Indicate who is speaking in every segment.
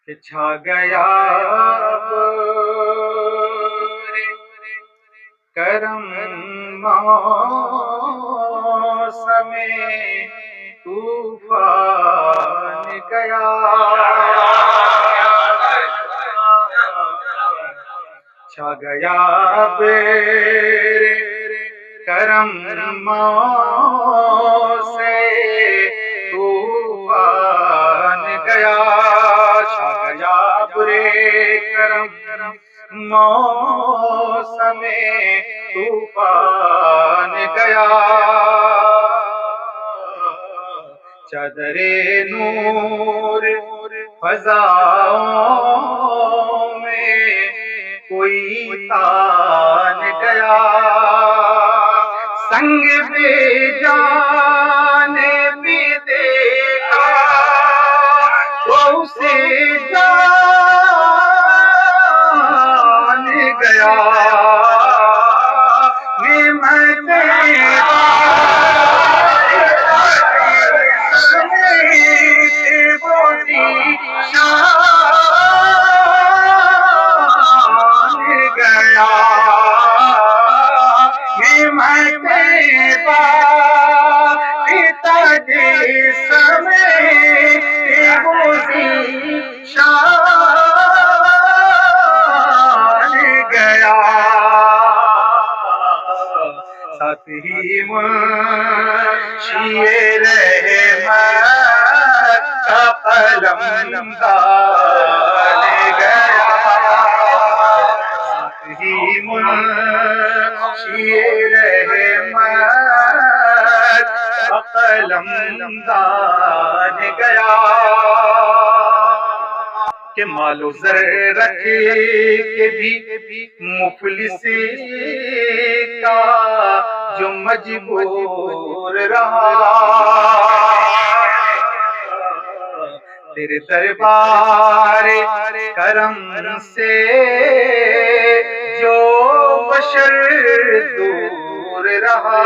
Speaker 1: کہ چھا گیا کرم موسم طوفان گیا، چھا گیا بیر کرم سے طوفان گیا، چھا گیا برے کرم موسم طوفان گیا، چادر نور فضاؤں میں کوئی تان گیا، سنگ بے جان بھی دیکھا تو اسے جان گیا، ساتھ ہی منشی رحمت کا قلم ڈال گیا، ساتھ ہی منشی رحمت کا قلم ڈال گیا، کہ مال و زر رکھے کے بھی مفلس کا جو مجبور رہا، تیرے دربار کرم سے جو بشر دور رہا،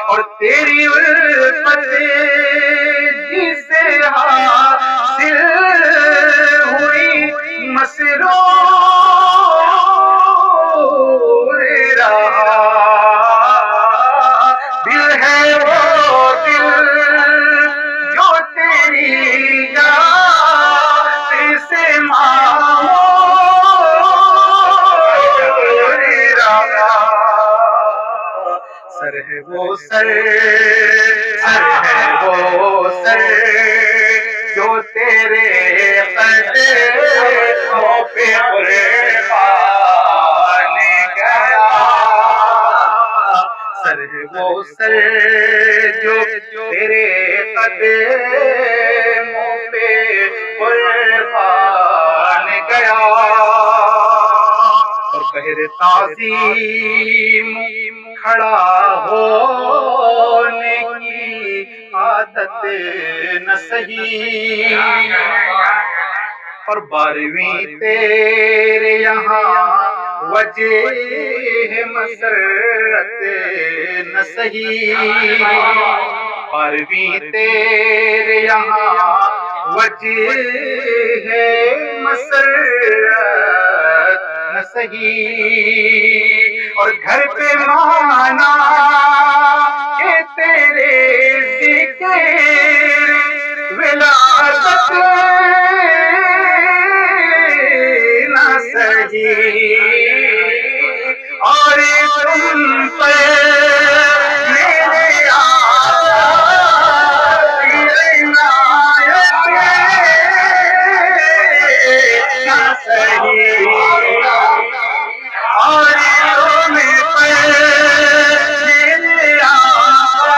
Speaker 1: اور تیری الفت جسے حاصل ہوئی مسرور رہا، دل ہے وہ دل جو تیری یاد سے معمور رہا، سر ہے وہ سر، سر ہے وہ سر جو تیرے قدموں پہ قربان گیا، سر ہے وہ سر جو تیرے قدموں پہ قربان گیا، اور بہر تعظیم کھڑا ہونے کی عادت نہ سہی، اور 12ویں تیرے یہاں وجہ مسرت نہ سہی، 12ویں تیرے یہاں وجہ مسرت نہ سہی، اور گھر پہ مانا کہ تیرے ذکر ولادت نہ سہی، اور تم پہ میرے آقا کی عنایت نہ سہی، اور تم پہ میرے آقا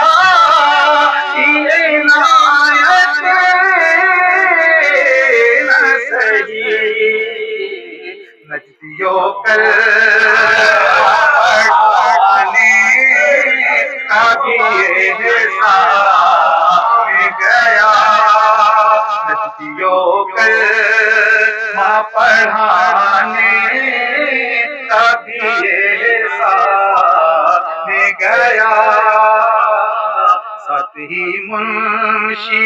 Speaker 1: کی عنایت نہ سہی، نجدیوں کر پڑھانے کا بھی احسان گیا، نجدیوں کر پڑھانے کا بھی احسان گیا، ساتھ ہی منشی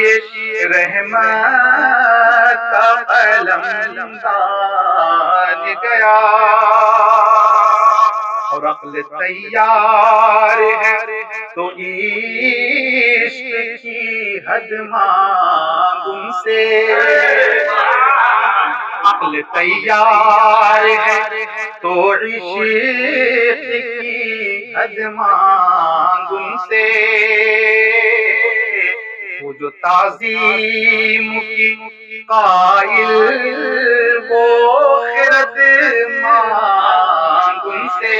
Speaker 1: رحمت قلم دان گیا، اور عقل تیار ہے تو عشق کی حد مانگ ان سے، عقل تیار ہے تو عشق کی حد مانگ ان سے، وہ جو تعظیم کی قائل وہ خرد مانگ ان سے،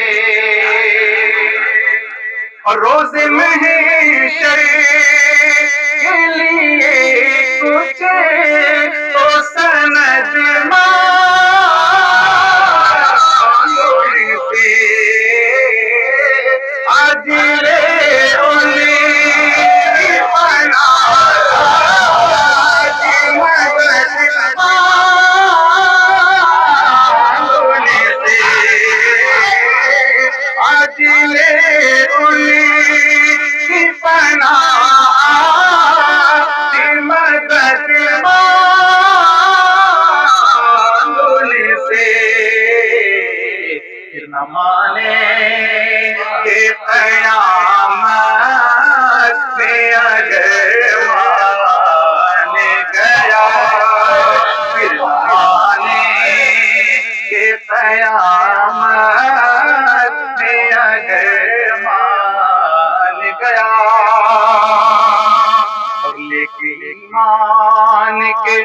Speaker 1: اور روز محشر کے لیے کچھ تو سند مانگ ان سے، آج لے نہ مانے کہ قیامت میں اگر مان گیا، پھر نہ مانے کہ قیامت میں اگر مان گیا، اور لے کے ایمان کے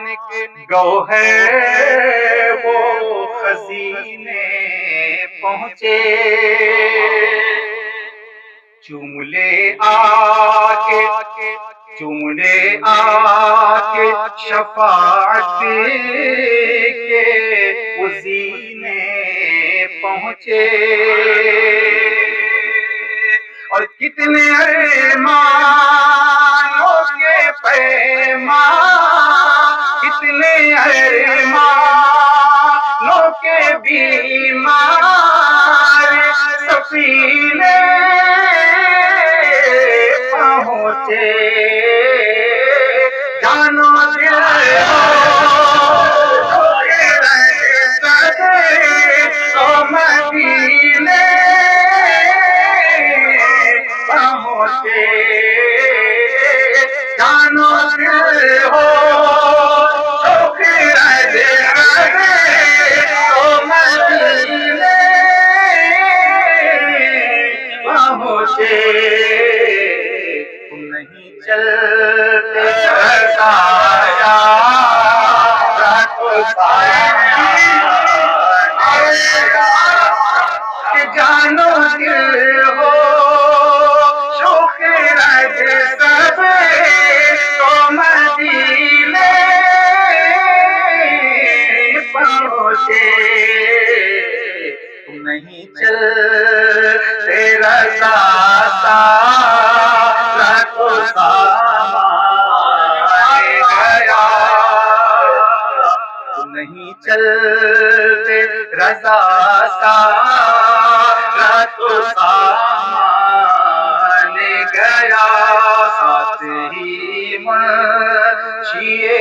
Speaker 1: گوہر وہ خزینے پہنچے، چوم لے آ کے شفاعت کے وہ زینے پہنچے، اور کتنے ارمانوں کے پیمان، کتنے ارمانوں کے بیمار سفینے پہنچے، جانو دل تو مدینے پہنچے، جانو دل ہو شوق رہ تو مدینے پہنچے، تم نہیں چلتے سایہ راتوں سایہ کہ جانو دل ہو شوق رج سب تو مدینے پہنچے، تم نہیں چلتے رضا تو سامان گیا، تم نہیں چلتے رضا تو سامان گیا، ساتھ ہی منشیے